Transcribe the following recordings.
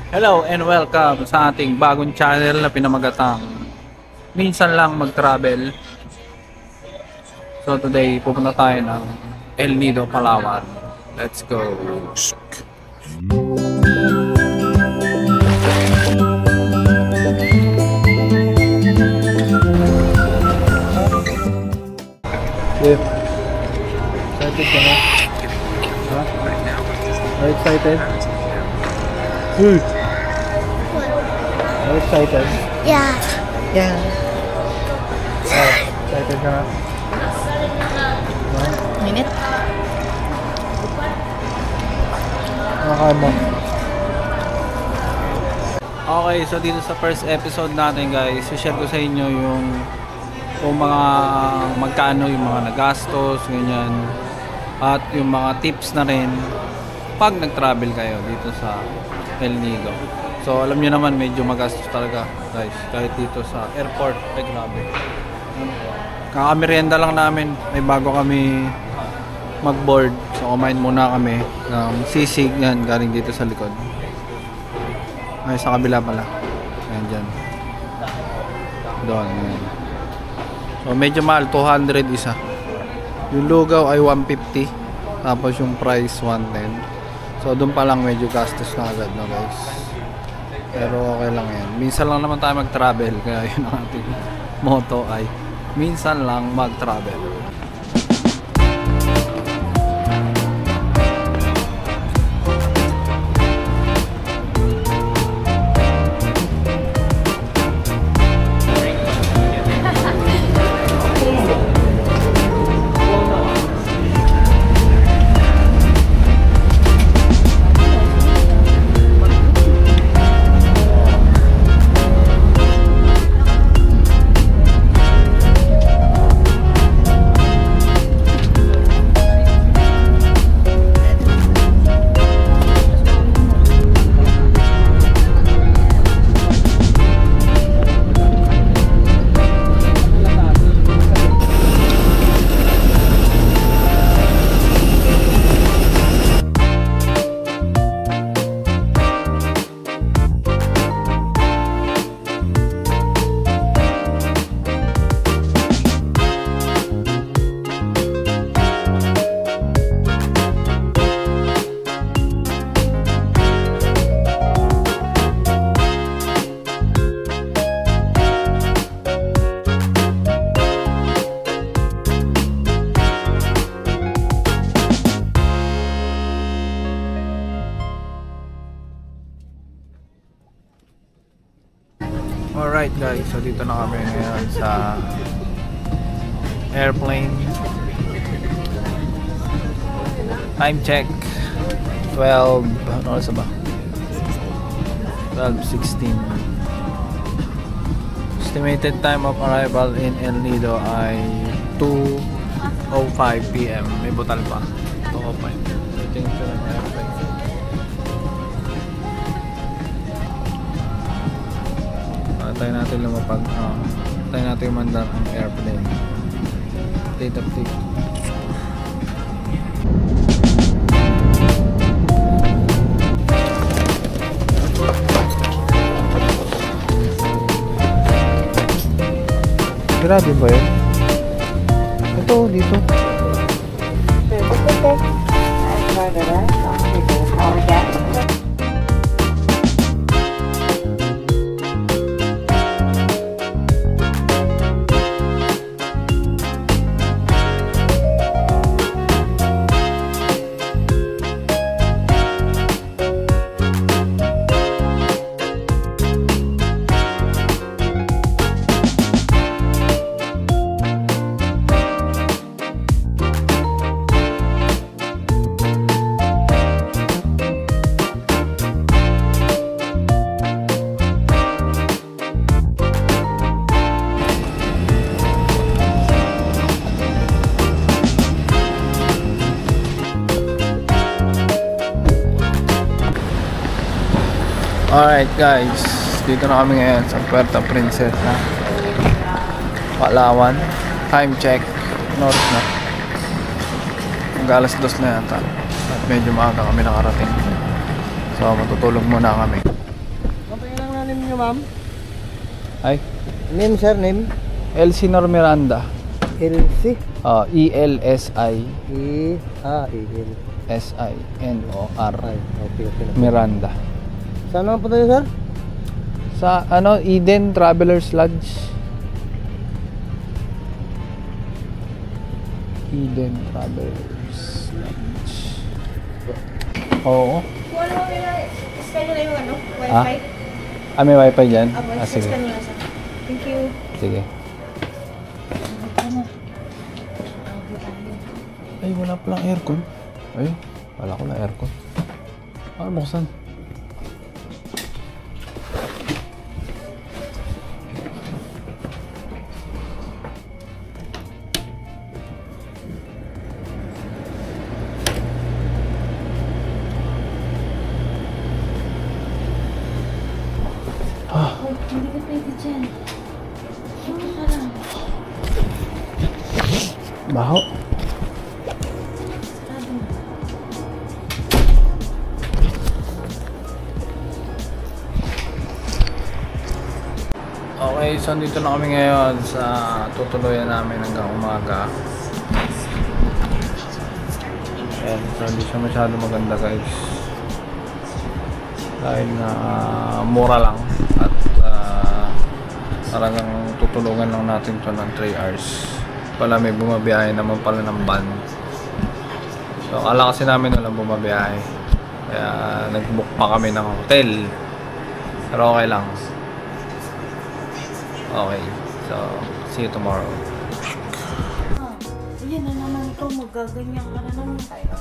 Hello and welcome sa ating bagong channel na pinamagatang Minsan Lang Mag-Travel. So today pupunta tayo ng El Nido, Palawan. Let's go! Excited ka na? Ha? Are you excited? Are you excited? Yeah. Yeah. Oh, excited ka na? Minute? Nakakain mo. Okay, so dito sa first episode natin guys, share ko sa inyo yung mga magkano yung mga nagastos, ganyan. At yung mga tips na rin pag nag-travel kayo dito sa El Nido. So alam niyo naman medyo magastos talaga guys, kahit dito sa airport. Ay grabe, kakamerienda lang namin, may bago kami mag-board, so kumain muna kami ng sisig yan galing dito sa likod. Ay sa kabila pala, ayan dyan doon, ayan. So medyo mahal, 200 isa. Yung lugaw ay 150, tapos yung price 110. So doon pa lang medyo gastos na agad, no guys. Pero okay lang yan. Minsan lang naman tayo mag-travel, kaya yun ang ating motto ay minsan lang mag-travel. Alright guys, so dito na kami ngayon sa airplane. Time check 12, ano oras ba? 12:16. Estimated time of arrival in El Nido ay 2:05 PM. May butal pa, 2:05. So change ko ng airplane. Tayo natin lumapag, tayo natin umandar ang airplane. Date of take. Grabe ba yun? Ito, dito. Alright guys, dito na kami ngayon sa Puerto Princesa, Palawan. Time check Anong oras na? Mag-alas 2 na yata. At medyo maaga kami nakarating. So matutulog muna kami. Kapag lang na name nyo, ma'am? Ay? Name, sir, name? Elsinor Miranda. Elsie? E-L-S-I E-A-E-L S-I-N-O-R Okay. Miranda. Saan naman po tayo, sir? Sa Eden Travelers Lodge. Eden Travelers Lodge. Oo. Kung ano mo scan nyo na yung wifi. May wifi dyan? Sige. Scan nyo na sa. Thank you. Sige. Ay, wala palang aircon. Ay, wala ko na aircon. Buksan. Hindi ka pwede dyan. Hindi ka lang. Baho. Sarado. Okay, so dito na kami ngayon sa tutuloyan namin hanggang umaga. Ayan, so hindi siya masyado maganda guys. Dahil na mura lang at talagang tutulungan lang natin to ng 3 hours. Pala may bumabiyahe naman pala ng van. So akala kasi namin walang bumabiyahe. Kaya nag-book pa kami ng hotel. Pero okay lang. Okay, so see you tomorrow. Yan na naman ito. Magaganyan ka na naman tayo.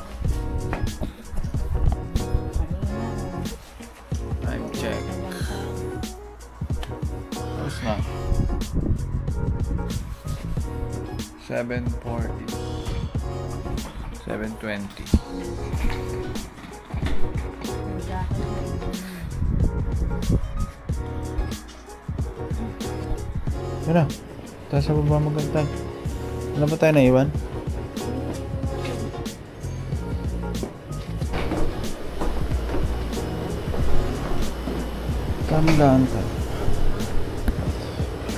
Time check. Tapos na. 7:40. 7:20. Yan na. Tayo sa baba magantay. Ano ba tayo naiwan? Tayo mag-aantay.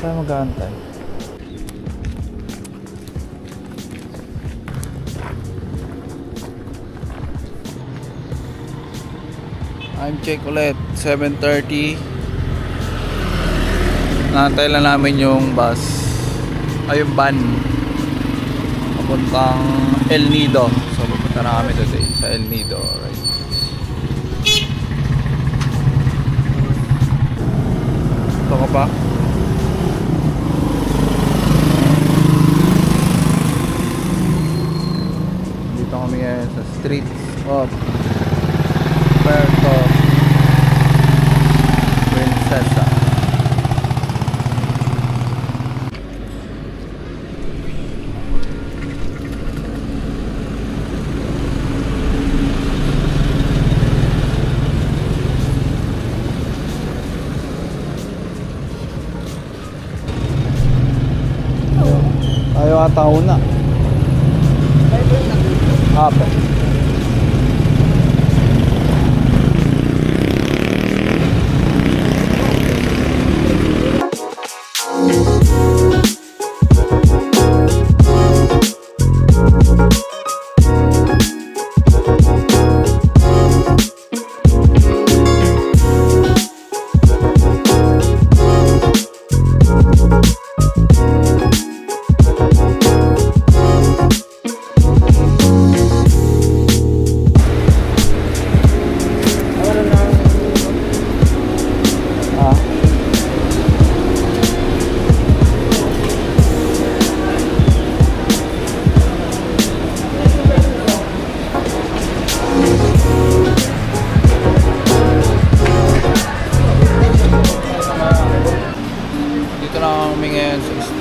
Tayo mag-aantay. Time check ulit. 7:30. Naantay lang namin yung bus ay yung van papuntang El Nido. So pupunta na kami today sa El Nido, right? Ito ka pa? Dito kami ngayon sa streets of Puerto Princesa. Ayaw ata una. Apo.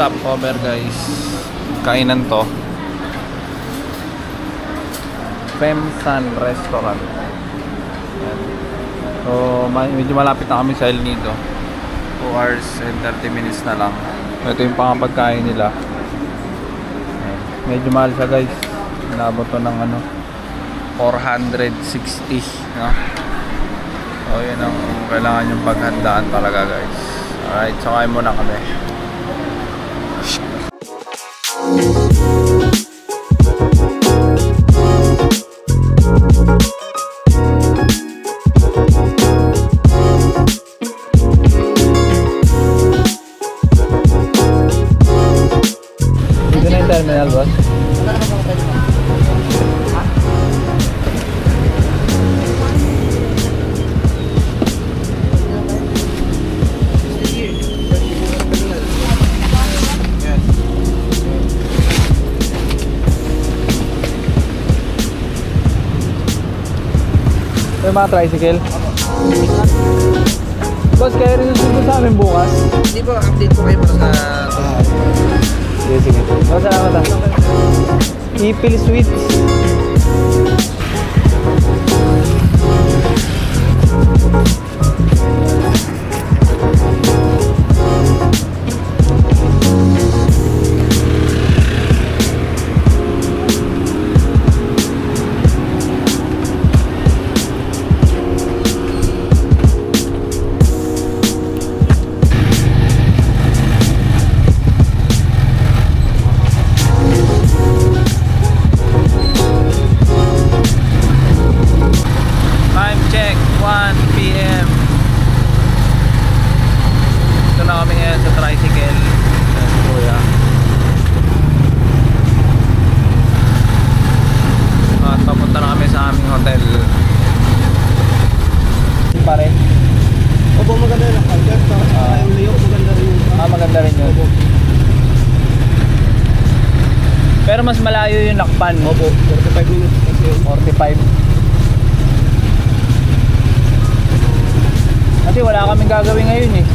Stopover guys, kainan to, Femsan Restaurant. Yan. So medyo malapit na kami sa El Nido. 2 hours and 30 minutes na lang. Ito yung pangapagkain nila. Yan. Medyo mahal siya guys. Inabot to ng ano 460, no? So yun ang kailangan yung paghandaan talaga guys. Alright, sakay muna kami. Dito na yung terminal, boss. Yung mga tricycle. Boss, kaya rin susunod sa amin bukas. Hindi po, update po kayo para sa... Sige, sige. Salamat ah. Ipil Sweets. Time check, 1 PM. Ito na kami ngayon sa tricycle. Ayan, kuya. At papunta na kami sa aming hotel. Pa rin? Opo, maganda rin ang culture. Yung layout, maganda rin yung... Maganda rin yun. Pero mas malayo yung Nakpan. Opo, 45 minutes kasi yun. 45. Kasi wala kaming gagawin ngayon eh.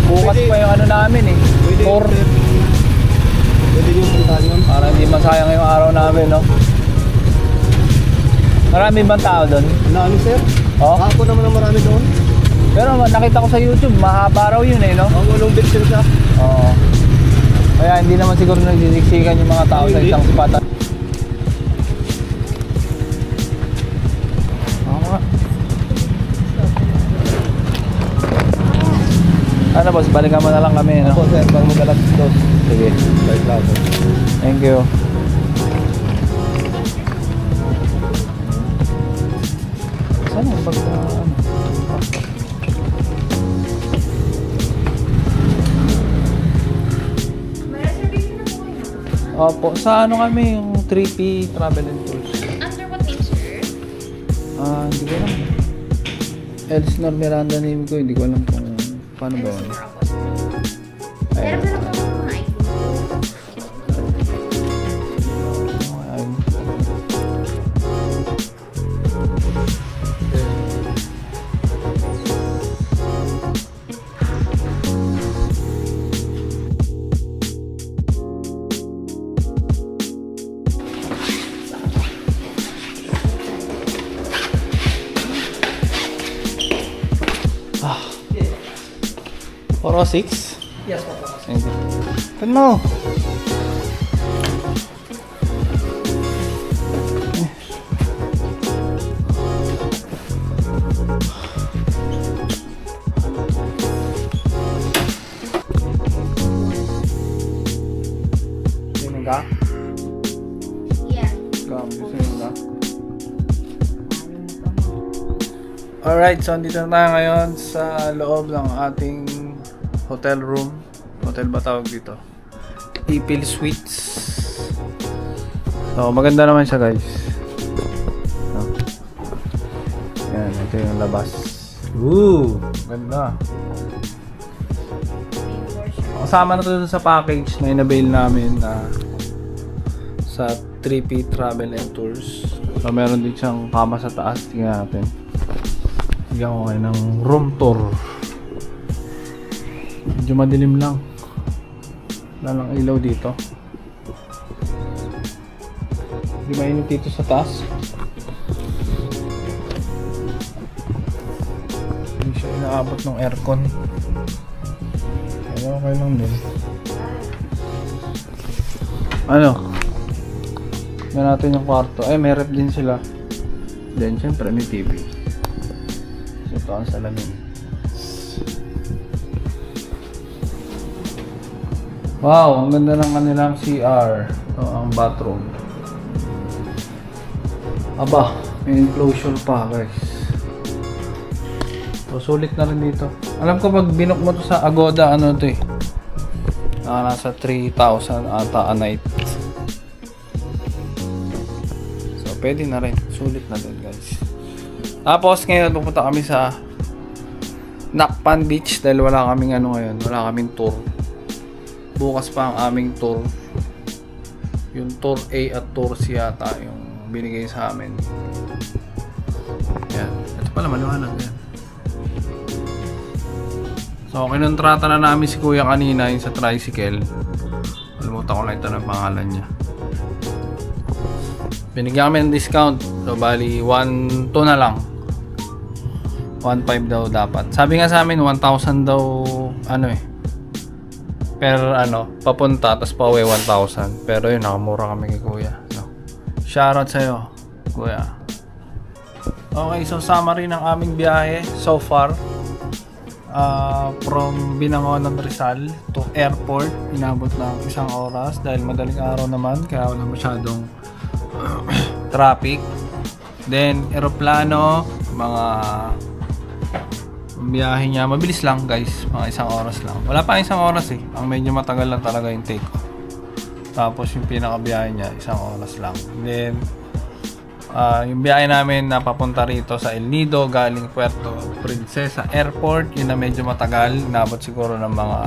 Bukas Pwede. pa yung ano namin eh. Pwede Tour. Pwede yung puntahan yun. Para hindi masayang yung araw namin, no? Marami bang tao doon? Nami, sir? Oh? Ako naman ang marami doon. Pero nakita ko sa YouTube, mahaba raw yun eh, no? Walong bit sir siya. Oo. Kaya hindi naman siguro nagsisiksikan yung mga tao sa Hindi. isang spot. Oo nga. Ano boss, balikan mo na lang kami, no? Opo, sir. Pag magalas dos. Sige. Balik lang ako. Thank you. Saan yung bag na ano? May reservation na po kayo. Opo, sa ano kami, yung 3P Travel and Tours. Under what name, sir? Hindi ko alam. Elsnor Miranda name ko, hindi ko alam kung paano ba yun. Meron na lang po mga ID. Ayun. Ah. 406? Yes, po. Thank you. Ano? Sino ka? Yeah. Sino ka? Alright, so andito na tayo ngayon sa loob ng ating hotel room. Hotel ba tawag dito? Ipil Suites. So, maganda naman siya guys. No? Yan, ito yung labas. Ooh, ganda. Kasama na to sa package na inabail namin na sa 3P Travel and Tours. So, meron din siyang kama sa taas. Tingnan natin. Bigyan ko kayo ng room tour. Medyo madilim lang. Wala lang ilaw dito. Hindi mainit dito sa taas. Hindi siya inaabot ng aircon. Kaya okay lang din. Ano? Yan natin yung kwarto. Ay, may rep din sila. Then, syempre, may TV. So, ito ang salamin. Wow, ang ganda ng kanilang CR. Ito ang bathroom. Aba, may enclosure pa, guys. So, sulit na rin dito. Alam ko pag binook mo to sa Agoda, ano to eh. Nasa 3,000 ata a night. So, pwede na rin. Sulit na din, guys. Tapos, ngayon, pupunta kami sa Nakpan Beach dahil wala kaming ano ngayon. Wala kaming tour. Bukas pa ang aming tour. Yung tour A at tour C yata yung binigay sa amin. Yan. Ito pala, maliwanag yan. So, kinontrata na namin si Kuya kanina yung sa tricycle. Alimutan ko lang ito ng pangalan niya. Binigyan kami ng discount. So, bali, 1,2 na lang. 1,500 daw dapat. Sabi nga sa amin, 1,000 daw, ano eh. Per, papunta, tapos pauwi 1,000. Pero yun, nakamura kami kay Kuya. No? Shoutout sa'yo, Kuya. Okay, so summary ng aming biyahe so far. From Binangonan, Rizal to airport, inabot ng 1 oras dahil madaling araw naman kaya wala masyadong traffic. Then eroplano, mga biyahe niya mabilis lang, guys, mga 1 oras lang. Wala pa 1 oras eh, ang medyo matagal lang talaga yung take off. Tapos yung pinakabiyahe niya 1 oras lang. Then yung biyahe namin na papunta rito sa El Nido galing Puerto Princesa Airport, yun na medyo matagal, inabot siguro ng mga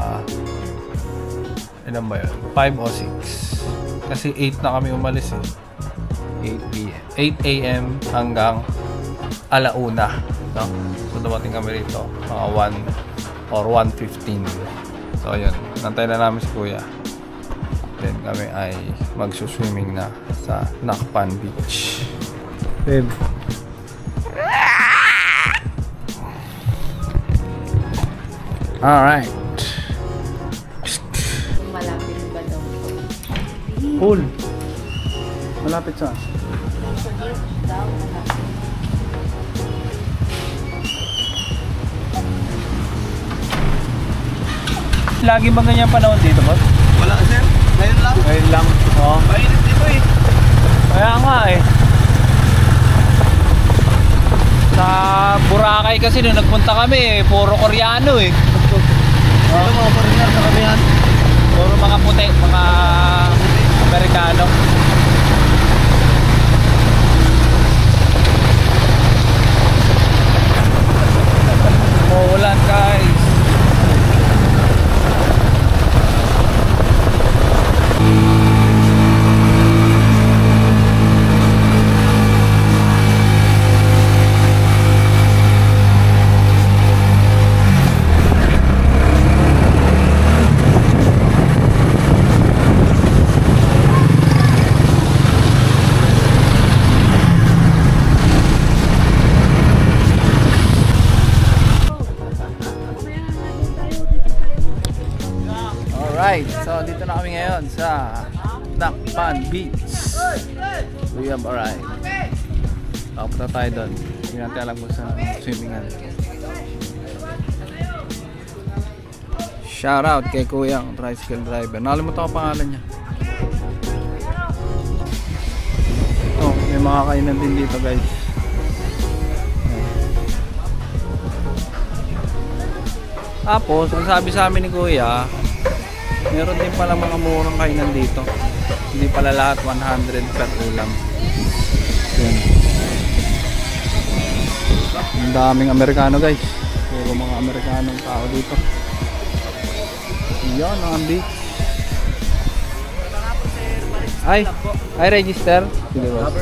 ilan ba yun? 5 o 6 kasi 8 na kami umalis eh. 8 a.m. hanggang alauna, no? So dumating kami rito mga 1 or 1:15. So ayun, nantay na namin si Kuya. Then kami ay magsuswimming na sa Nakpan Beach. Babe. Alright. Malapit ba daw? Pool. Malapit sa. Lagi ba ganyan panahon dito, boss? Wala, sir. Ngayon lang. Ngayon lang. Oo. Mainit dito eh. Kaya nga eh. Sa Boracay kasi nung nagpunta kami, puro Koreano eh. Ano mga foreigner sa kamihan? Puro mga puti, mga Amerikano. Umuulan, guys. Alright, so dito na kami ngayon sa Nakpan Beach. We have arrived. Papunta tayo doon. Hindi natin alam kung sa swimmingan. Shout out kay Kuyang, tricycle driver. Nakalimutan ko pangalan niya. Oh, may mga kainan din dito, guys. Tapos, ang sabi sa amin ni Kuya, meron din pala mga murang kainan dito. Hindi pala lahat 100 per ulam. Yan. Ang daming Amerikano, guys. Puro mga Amerikanong tao dito. Yan ang beach. Ay register. Sige, boss.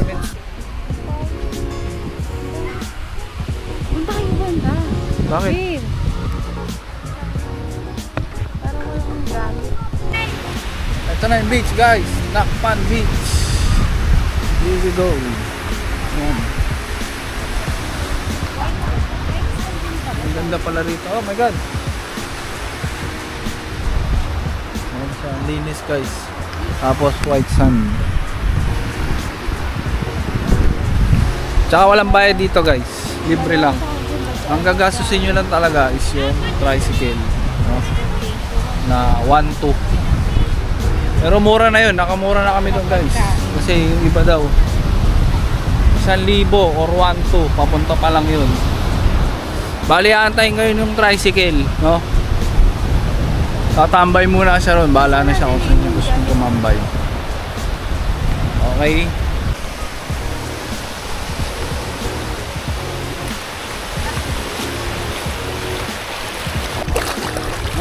Punta kayo banda. Bakit? Babe. Parang walang gamit. Ito na yung beach, guys. Nakpan Beach. Here we go. Yan. Ang ganda pala rito. Oh my God. Ayan siya. Linis, guys. Tapos white sand. Tsaka walang bayad dito guys. Libre lang. Ang gagastusin nyo lang talaga is yung tricycle. No? Na 1-2. Pero mura na yun. Nakamura na kami doon guys. Kasi yung iba daw 1,000 or 1-2. Papunta pa lang yun. Bali aantayin ngayon yung tricycle. No? Tatambay muna siya ron. Bahala na siya kung saan niya gusto tumambay. Okay.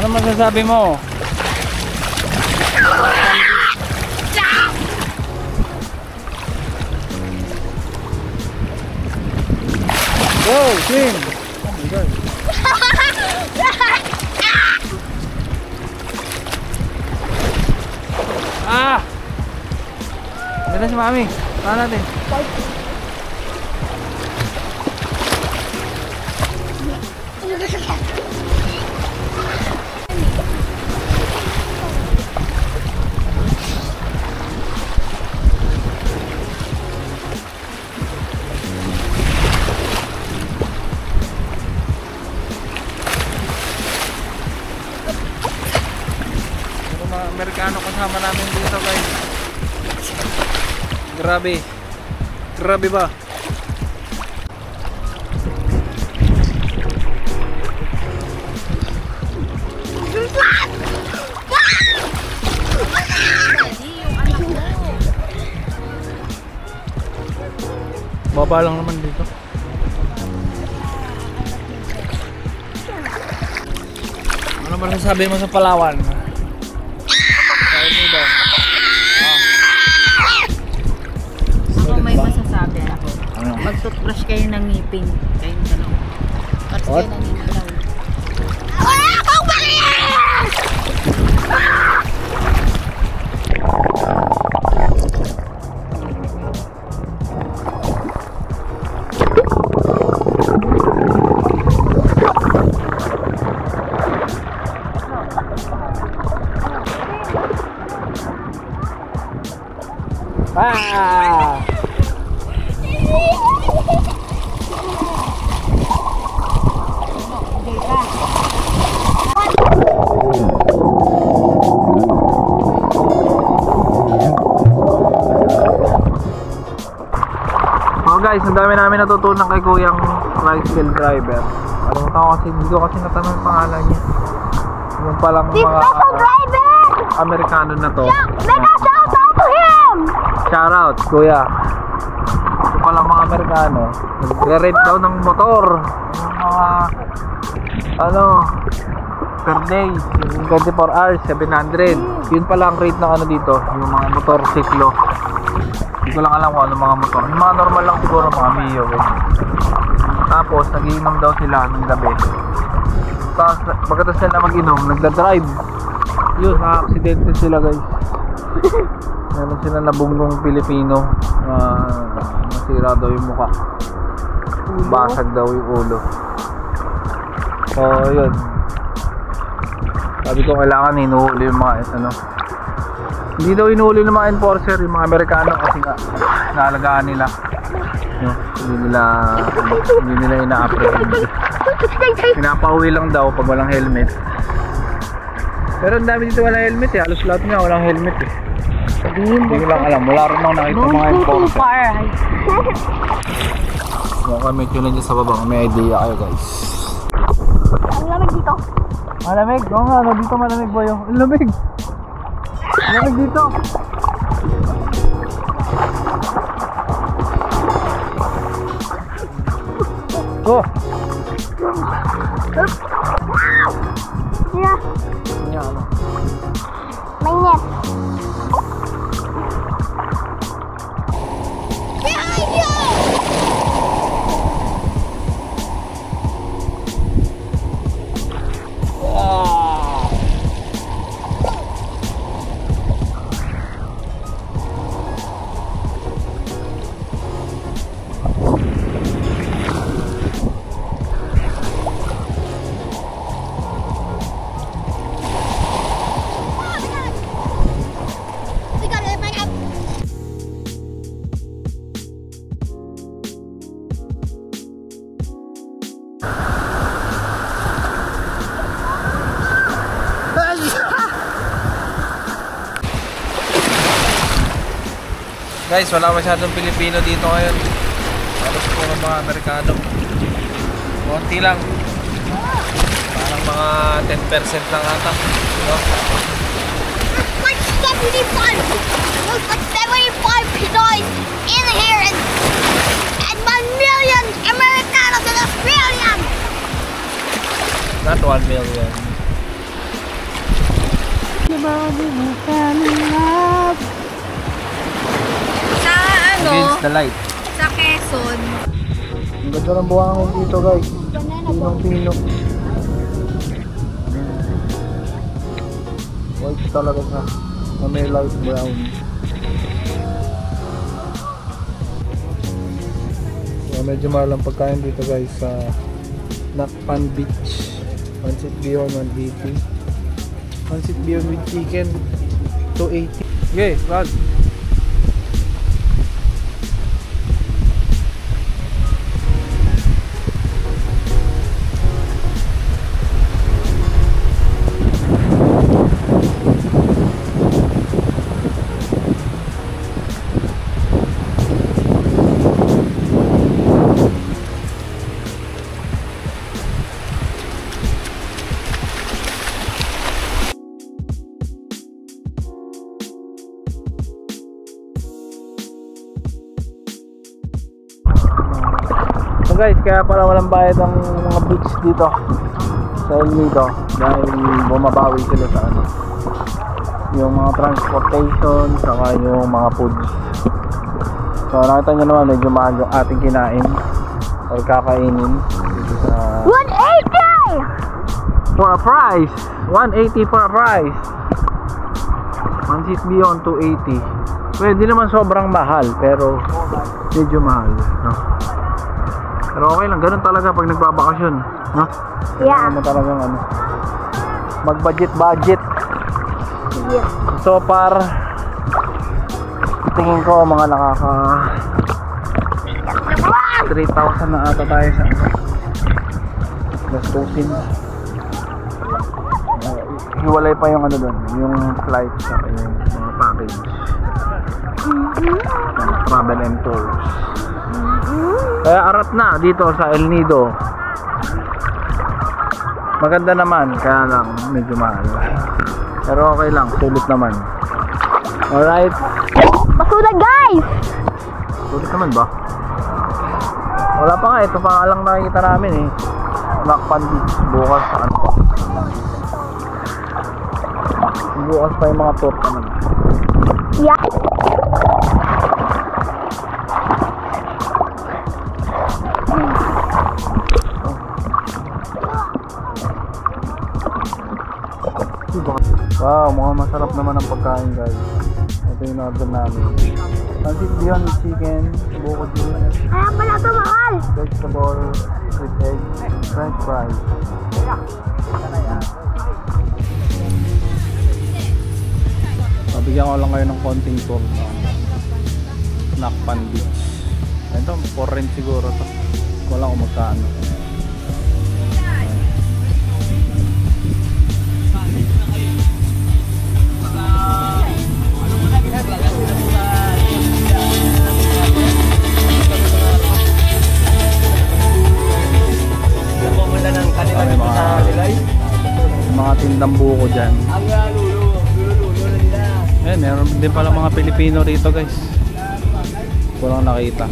Ano masasabi mo? Go, swim! Oh my God. Ah! Ganda si Mami. Saan natin? Mga Amerikano kasama namin dito guys. Grabe. Grabe ba? Baba lang naman dito. Ano ba sasabi mo sa Palawan? Ako may masasabi ako. Ano? Mag-toothbrush kayo ng ngipin. Kayong dalawa. Kasi What? kayo naninilaw. Ah! Oh guys, ang dami namin natutunan kay Kuyang tricycle driver. Alam ko kasi hindi ko kasi natanong yung pangalan niya. Yung palang mga Amerikano na to. Shout out, Kuya. Yung palang mga Amerikano, nagre-rent daw ng motor. Yung mga ano per day, yung 24 hours, 700. Yun pala ang rate ng ano dito, yung mga motor siklo. Hindi ko lang alam kung ano mga motor. Yung mga normal lang siguro, mga Mio. Tapos, nagiinom daw sila ng gabi. Tapos, pagkatapos sila mag-inom, nagda-drive. Yun, na-aksidente sila guys. Meron sila nabunggong Pilipino. Nasira daw yung mukha. Basag daw yung ulo. So, yun. Sabi ko kailangan inuhuli yung mga ano. Hindi daw inuhuli ng mga enforcer, yung mga Amerikano kasi nga naalagaan nila. No, hindi nila ina-apprehend. Pinapauwi lang daw pag walang helmet. Pero ang dami dito walang helmet eh. Halos lahat nga walang helmet eh. Hindi ko lang alam. Wala rin ako nakita mga enforcer. Kung kami tunan dyan sa baba, may idea kayo guys. Ang lamig dito. Malamig? Oo nga, dito malamig ba yung? Ang lamig! Malamig dito! Oh! Yeah, Kanya ano? may net. Guys, wala masyadong Pilipino dito ngayon. Halos puro mga Amerikano. Konti lang. Parang mga 10% lang ata. No? Like 75! There's like 75 Pinoys in here and 1 million Americanos and Australians! Not 1 million. Sa ano, Against the light. sa Quezon, Ang ganda ng buhangin dito guys. Pinong-pino. White talaga siya. Na may light brown. So, medyo mahal ang pagkain dito guys sa Nakpan Beach. Pancit Bihon 180. Pancit Bihon with chicken 280. Okay, Rod. So guys, kaya pala walang bayad ang mga beach dito sa El Nido dahil bumabawi sila sa ano, yung mga transportation saka yung mga foods. So nakita nyo naman medyo mahal yung ating kinain or kakainin dito sa 180! for a price 180 for a price. Pancit Bihon 280. Pwede naman sobrang mahal pero medyo mahal, no? Pero okay lang, ganun talaga pag nagbabakasyon, no? Yeah. Ano talagang ano, mag-budget. Yeah. So far, tingin ko mga nakaka 3,000 na ata tayo sa ano, gastusin. Hiwalay pa yung ano doon, yung flight sa yung mga package. Travel and tours. Kaya arat na dito sa El Nido. Maganda naman, kaya lang medyo mahal. Pero okay lang, sulit naman. Alright. Basuda guys! Sulit naman ba? Wala pa nga, ito pa nga lang nakikita namin eh. Nakpan Beach, bukas ano pa. Bukas pa yung mga tour naman. Yeah. Wow, mukhang masarap naman ang pagkain guys. Ito yung order namin. Pancit Bihon with chicken, buko juice, Kaya pala ito mahal! vegetable with egg, french fries. Pabigyan ko lang kayo ng konting tour ng Nakpan Beach. Ito, for rent siguro to. Wala kung magkano. Mga tindang buko dyan. Meron din pala mga Pilipino rito guys. Walang nakita.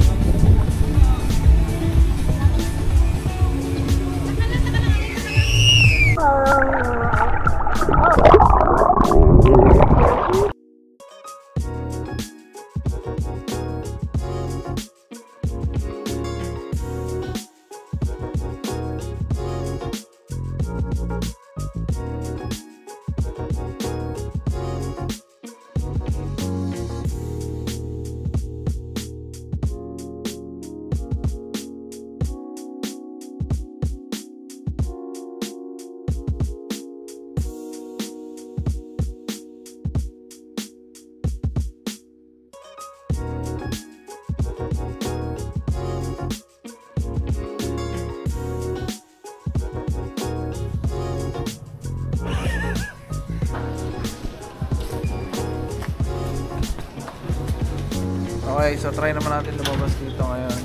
Okay, so try naman natin lumabas dito ngayon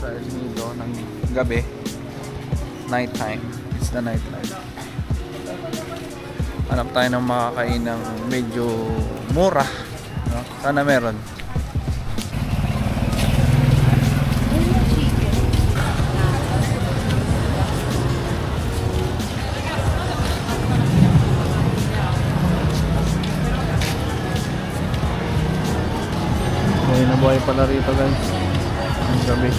sa El Nido ng gabi. Night time. It's the night life. Hanap tayo ng makakain ng medyo mura. No? Sana meron. Buhay na buhay pala rito guys. Ang gabi.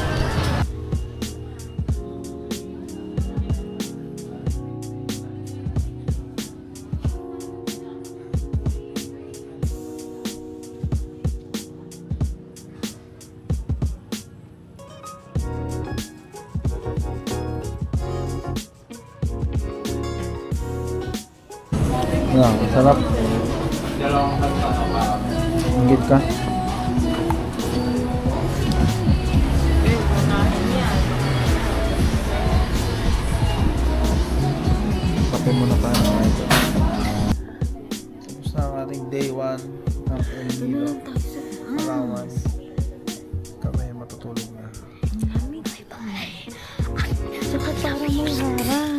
Yan, sarap. Ingit ka. Kape muna tayo mga ito. Tapos na ang ating day 1 ng El Nido. Palawan. Kami matutulog na. Saka parang may harang.